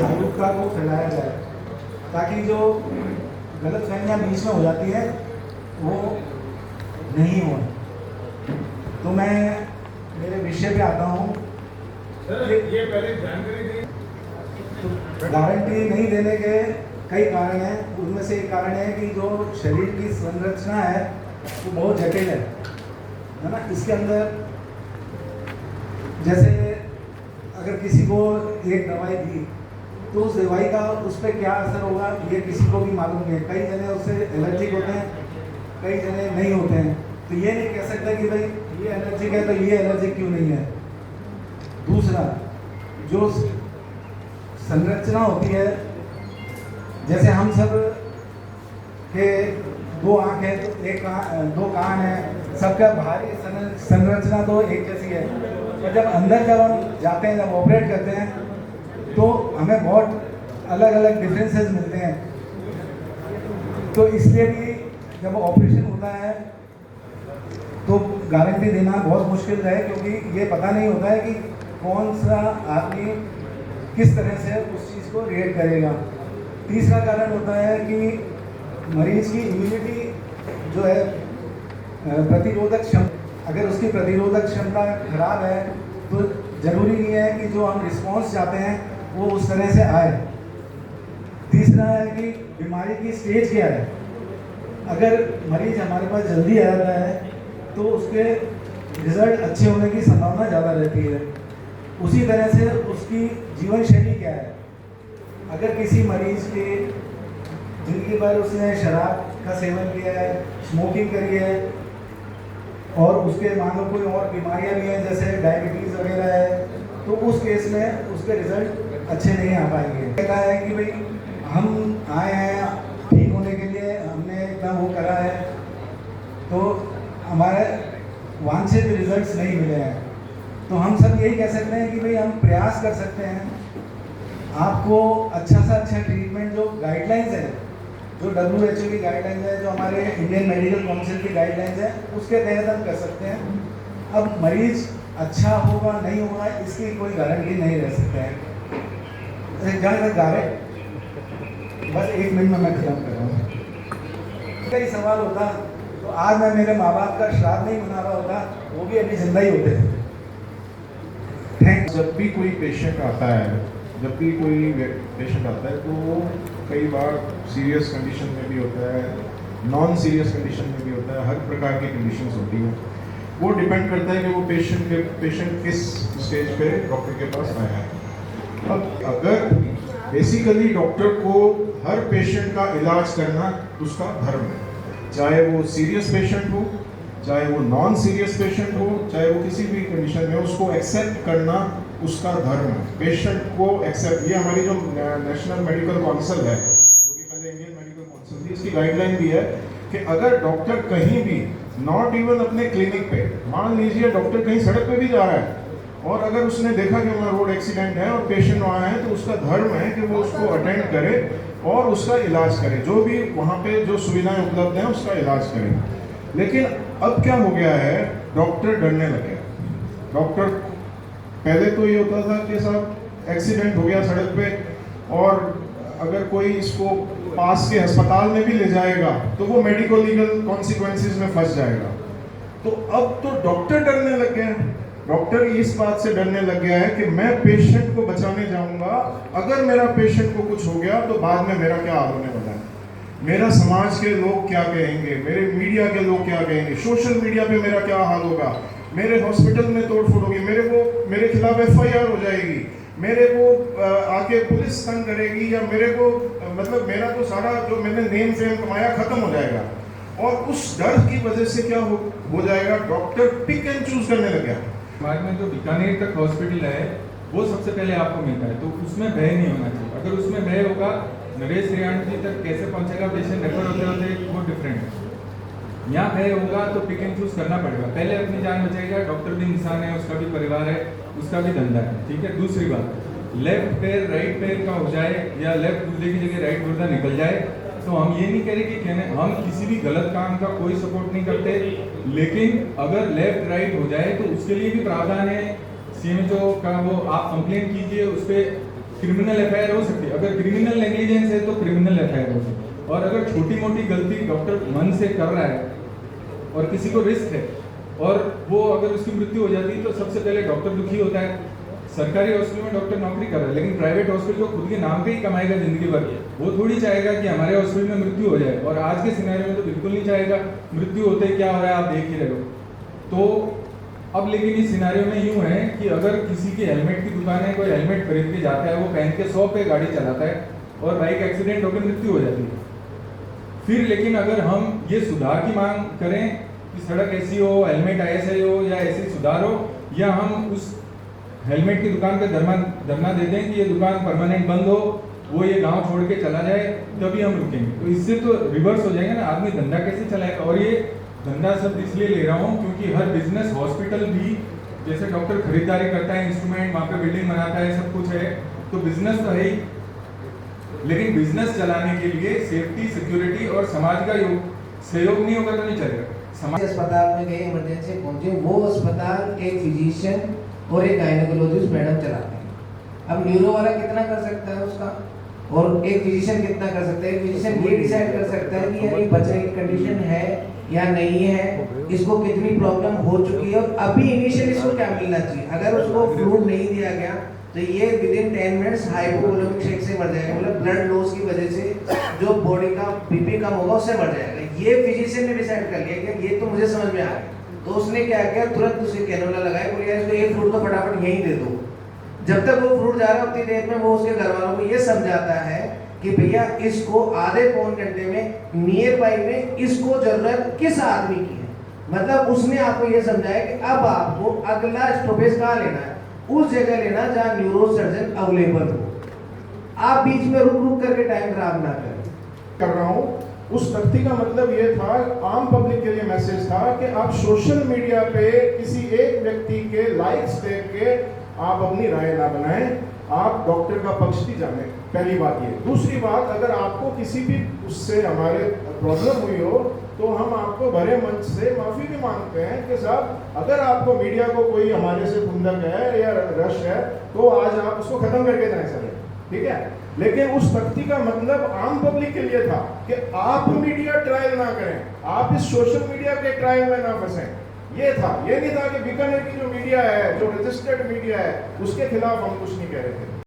जागरूकता को फैलाया जाए ताकि जो गलत फहमियाँ बीच में हो जाती है वो नहीं हो। तो मैं मेरे विषय पे आता हूँ। ये पहले जानकारी दी। गारंटी नहीं देने के कई कारण हैं। उनमें से एक कारण है कि जो शरीर की संरचना है वो बहुत जटिल है ना। इसके अंदर जैसे अगर किसी को एक दवाई दी तो उस दवाई का उस पर क्या असर होगा ये किसी को भी मालूम नहीं है। कई जने उससे एलर्जिक होते हैं, कई जने नहीं होते हैं। तो ये नहीं कह सकता कि भाई ये एलर्जिक है तो ये एलर्जिक क्यों नहीं है। दूसरा, जो संरचना होती है, जैसे हम सब के दो आँख है तो एक दो कान है, सबका बाहरी संरचना तो एक जैसी है। और जब अंदर जब हम जाते हैं, जब ऑपरेट करते हैं तो हमें बहुत अलग अलग डिफरेंसेस मिलते हैं। तो इसलिए भी जब ऑपरेशन होता है तो गारंटी देना बहुत मुश्किल है, क्योंकि ये पता नहीं होता है कि कौन सा आदमी किस तरह से उस चीज़ को रिएक्ट करेगा। तीसरा कारण होता है कि मरीज की इम्यूनिटी जो है प्रतिरोधक क्षमता, अगर उसकी प्रतिरोधक क्षमता खराब है तो ज़रूरी नहीं है कि जो हम रिस्पॉन्स चाहते हैं वो उस तरह से आए। तीसरा है कि बीमारी की स्टेज क्या है। अगर मरीज हमारे पास जल्दी आ जाता है तो उसके रिजल्ट अच्छे होने की संभावना ज़्यादा रहती है। उसी तरह से उसकी जीवन शैली क्या है। अगर किसी मरीज के जिंदगी भर उसने शराब का सेवन किया है, स्मोकिंग करी है और उसके मान लो कोई और बीमारियां भी हैं जैसे डायबिटीज़ वगैरह है, तो उस केस में उसके रिजल्ट अच्छे नहीं आ पाएंगे। कहता है कि भाई हम आए हैं ठीक होने के लिए, हमने इतना वो करा है तो हमारे वांछित रिजल्ट्स नहीं मिले हैं। तो हम सब यही कह सकते हैं कि भाई हम प्रयास कर सकते हैं। आपको अच्छा सा अच्छा ट्रीटमेंट, जो गाइडलाइंस है, जो WHO की गाइडलाइंस है, जो हमारे इंडियन मेडिकल काउंसिल की गाइडलाइंस है, उसके तहत हम कर सकते हैं। अब मरीज अच्छा होगा नहीं होगा इसकी कोई गारंटी नहीं रह सकता है। जहाँ तक बस 1 मिनट में मैं खत्म कर रहा हूँ। कई सवाल होता तो आज मैं मेरे माँ बाप का श्राद्ध नहीं मना रहा होता, वो भी अभी जिंदा ही होते थे। जब भी कोई पेशेंट आता है तो कई बार सीरियस कंडीशन में भी होता है, नॉन सीरियस कंडीशन में भी होता है, हर प्रकार की कंडीशंस होती हैं। वो डिपेंड करता है कि वो पेशेंट किस स्टेज पे डॉक्टर के पास आया है। अब अगर बेसिकली डॉक्टर को हर पेशेंट का इलाज करना उसका धर्म है, चाहे वो सीरियस पेशेंट हो, चाहे वो नॉन सीरियस पेशेंट हो, चाहे वो किसी भी कंडीशन में, उसको एक्सेप्ट करना उसका धर्म है। पेशेंट को एक्सेप्ट, ये हमारी जो नेशनल मेडिकल काउंसिल है, जो कि पहले इंडियन मेडिकल काउंसिल थी, इसकी गाइडलाइन भी है कि अगर डॉक्टर कहीं भी, नॉट इवन अपने क्लिनिक पे, मान लीजिए डॉक्टर कहीं सड़क पे भी जा रहा है और अगर उसने देखा कि वहाँ रोड एक्सीडेंट है और पेशेंट वहाँ है, तो उसका धर्म है कि वो उसको अटेंड करे और उसका इलाज करे, जो भी वहाँ पे जो सुविधाएं उपलब्ध हैं उसका इलाज करे। लेकिन अब क्या हो गया है, डॉक्टर डरने लगे। डॉक्टर पहले तो ये होता था कि साहब एक्सीडेंट हो गया सड़क पे और अगर कोई इसको पास के अस्पताल में भी ले जाएगा तो वो मेडिको लीगल कॉन्सिक्वेंसेस में फंस जाएगा। तो अब तो डॉक्टर डरने लग गए हैं। डॉक्टर इस बात से डरने लग गया है कि मैं पेशेंट को बचाने जाऊंगा, अगर मेरा पेशेंट को कुछ हो गया तो बाद में मेरा क्या हाल होने वाला है, मेरा समाज के लोग क्या कहेंगे, मेरे मीडिया के लोग क्या कहेंगे, सोशल मीडिया पे मेरा क्या हाल होगा, मेरे हॉस्पिटल में तोड़फोड़ होगी, मेरे खिलाफ FIR हो जाएगी, मेरे को आके पुलिस तंग करेगी, या मेरे को मतलब मेरा तो सारा जो मैंने नेम फेम कमाया खत्म हो जाएगा। और उस डर की वजह से क्या हो जाएगा, डॉक्टर पिक एंड चूज करने लग गया। हमारे में जो बीकानेर तक हॉस्पिटल है वो सबसे पहले आपको मिलता है, तो उसमें भय नहीं होना चाहिए। अगर उसमें भय होगा, नरेश रियांटी तक कैसे पहुंचेगा पेशेंट, रेफर होते होते वो डिफरेंट है। यहाँ भय होगा तो पिक एंड चूज करना पड़ेगा, पहले अपनी जान बचाएगा। डॉक्टर भी इंसान है, उसका भी परिवार है, उसका भी धंधा है, ठीक है। दूसरी बात, लेफ्ट पैर राइट पैर का हो जाए या लेफ्ट गुर्दे की जगह राइट गुर्दा निकल जाए, तो हम ये नहीं कह रहे कि हम किसी भी गलत काम का कोई सपोर्ट नहीं करते, लेकिन अगर लेफ्ट राइट हो जाए तो उसके लिए भी प्रावधान है। CMHO का वो आप कंप्लेंट कीजिए, उस पर क्रिमिनल एफआईआर हो सकती है। अगर क्रिमिनल नेग्लिजेंस है तो क्रिमिनल एफआईआर हो सकती है। और अगर छोटी मोटी गलती डॉक्टर मन से कर रहा है और किसी को रिस्क है और वो अगर उसकी मृत्यु हो जाती है तो सबसे पहले डॉक्टर दुखी होता है। सरकारी हॉस्पिटल में डॉक्टर नौकरी कर रहा है, लेकिन प्राइवेट हॉस्पिटल को खुद के नाम पे ही कमाएगा जिंदगी भर। वो थोड़ी चाहेगा कि हमारे हॉस्पिटल में मृत्यु हो जाए, और आज के सिनेरियो में तो बिल्कुल नहीं चाहेगा। मृत्यु होते ही क्या हो रहा है आप देख ही रहे हो। तो अब लेकिन इस सिनेरियो में यूं है कि अगर किसी की हेलमेट की दुकान है, कोई हेलमेट खरीद के जाता है, वो पहन के 100 पे गाड़ी चलाता है और बाइक एक्सीडेंट होकर मृत्यु हो जाती है। फिर लेकिन अगर हम ये सुधार की मांग करें कि सड़क ऐसी हो, हेलमेट ऐसे हो या ऐसी सुधार हो, या हम उस हेलमेट की दुकान पे धरना दे दें कि ये दुकान परमानेंट बंद हो, वो ये गांव छोड़ के चला जाए, तभी हम रुकेंगे। तो इससे तो रिवर्स हो जाएगा ना, आदमी धंधा कैसे चलाएगा। और ये धंधा सब इसलिए ले रहा हूँ क्योंकि हर बिजनेस, हॉस्पिटल भी जैसे डॉक्टर खरीदारी करता है, इंस्ट्रूमेंट वहाँ पे बिल्डिंग बनाता है, सब कुछ है, तो बिजनेस तो है ही। लेकिन बिजनेस चलाने के लिए सेफ्टी, सिक्योरिटी और समाज का सहयोग नहीं होगा तो नहीं चलेगा। अस्पताल में गए, इमरजेंसी पहुंचे, वो अस्पताल एक फिजिशियन और एक गायनेकोलॉजिस्ट मैडम चलाते हैं। अब न्यूरो वाला कितना कर सकता है उसका, और एक फिजिशियन कितना कर सकता है। एक फिजिशियन ये डिसाइड कर सकता है कि यार बच्चे की कंडीशन है या नहीं है, इसको कितनी प्रॉब्लम हो चुकी है और अभी इनिशियल इसको क्या मिलना चाहिए। अगर उसको फ्लूइड नहीं दिया गया तो ये विदिन 10 मिनट्स हाइपोवोलेमिक शेक से मर जाएगा, मतलब ब्लड लॉस की वजह से जो बॉडी का बीपी कम होगा उससे मर जाएगा। ये फिजिशियन ने डिसाइड कर लिया कि ये तो मुझे समझ में आ गया, तो उसने क्या किया, तुरंत उसे कैनोला लगाया, बोले यार इसको एक फ्रूट तो फटाफट यहीं दे दो। जब तक वो फ्रूट जा रहा है उतनी देर में वो उसके घर वालों को ये समझाता है कि भैया इसको आधे पौन घंटे में नियर बाई में इसको जरूरत किस आदमी की है। मतलब उसने आपको ये समझाया कि अब आपको अगला स्टॉपेज कहाँ लेना है, उस जगह लेना जहाँ न्यूरो सर्जन अवेलेबल हो। आप बीच में रुक रुक करके टाइम खराब ना करें। कर रहा हूँ उस तख्ती का मतलब ये था, आम पब्लिक के लिए मैसेज था कि आप सोशल मीडिया पे किसी एक व्यक्ति के लाइक्स देख के आप अपनी राय ना बनाएं, आप डॉक्टर का पक्ष भी जानें। पहली बात ये। दूसरी बात, अगर आपको किसी भी उससे हमारे प्रॉब्लम हुई हो तो हम आपको भरे मंच से माफ़ी भी मांगते हैं कि साहब अगर आपको मीडिया को कोई हमारे से खुंदक है या रश है तो आज आप उसको ख़त्म करके जाएं सर, ठीक है। लेकिन उस तख्ती का मतलब आम पब्लिक के लिए था कि आप मीडिया ट्रायल ना करें, आप इस सोशल मीडिया के ट्रायल में ना फंसें। ये था, ये नहीं था कि बीकानेर की जो मीडिया है, जो रजिस्टर्ड मीडिया है, उसके खिलाफ हम कुछ नहीं कह रहे थे।